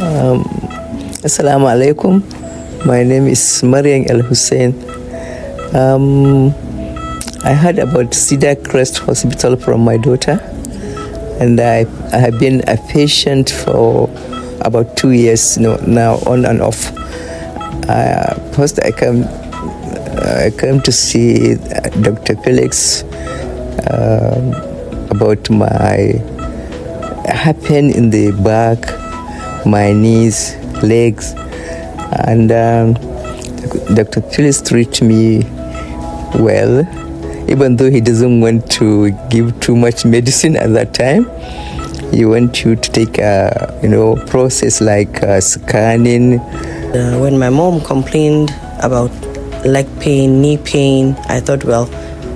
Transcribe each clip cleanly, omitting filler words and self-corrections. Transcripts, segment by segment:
Assalamu alaikum. My name is Mariam El Hussein. I heard about Cedarcrest Hospital from my daughter, and I have been a patient for about 2 years now, on and off. First, I came to see Dr. Felix about my pain in the back, my knees, legs, and Dr. Felix treated me well, even though he doesn't want to give too much medicine at that time. He wants you to take a process like scanning. When my mom complained about leg pain, knee pain, I thought, well,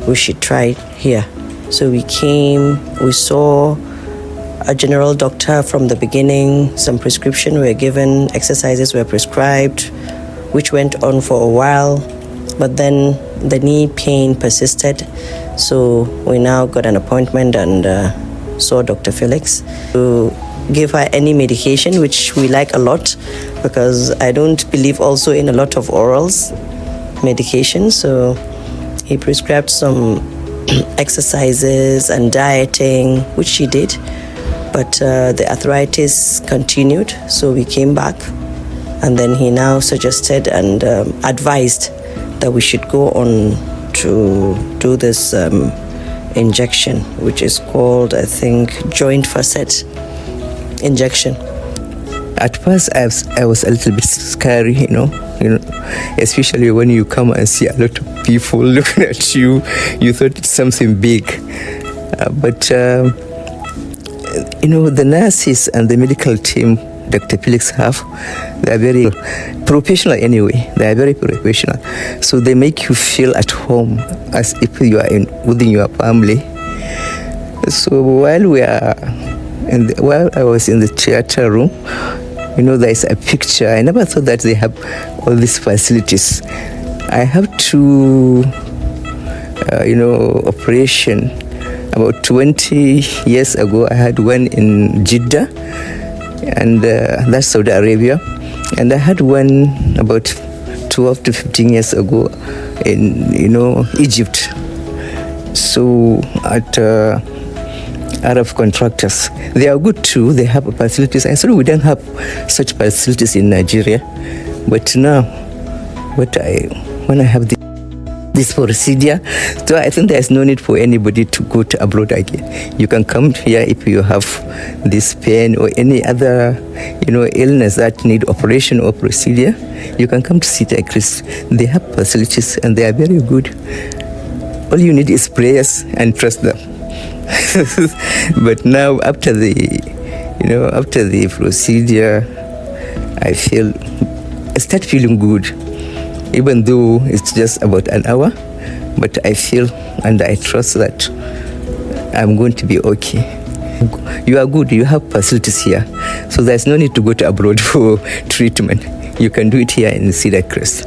we should try it here. So we came, we saw a general doctor from the beginning. Some prescriptions were given, exercises were prescribed, which went on for a while, but then the knee pain persisted. So we now got an appointment and saw Dr. Felix to give her any medication, which we like a lot because I don't believe also in a lot of orals medication. So he prescribed some exercises and dieting, which she did. But the arthritis continued, so we came back, and then he now suggested and advised that we should go on to do this injection, which is called, I think, joint facet injection. At first, I was a little bit scary, especially when you come and see a lot of people looking at you. You thought it's something big, but the nurses and the medical team Dr. Felix have, they are very professional anyway. They are very professional. So they make you feel at home as if you are within your family. So while I was in the theater room, there is a picture. I never thought that they have all these facilities. I have two, operation. About 20 years ago, I had one in Jeddah, and that's Saudi Arabia. And I had one about 12 to 15 years ago in, Egypt. So at Arab contractors, they are good too. They have facilities. I said we don't have such facilities in Nigeria. But now, when I have this procedure, so I think there's no need for anybody to go to abroad again. You can come here if you have this pain or any other, illness that need operation or procedure. You can come to Cedarcrest. They have facilities and they are very good. All you need is prayers and trust them. But now after the procedure, I start feeling good. Even though it's just about an hour, but I feel and I trust that I'm going to be okay. You are good, you have facilities here, so there's no need to go to abroad for treatment. You can do it here in Cedarcrest.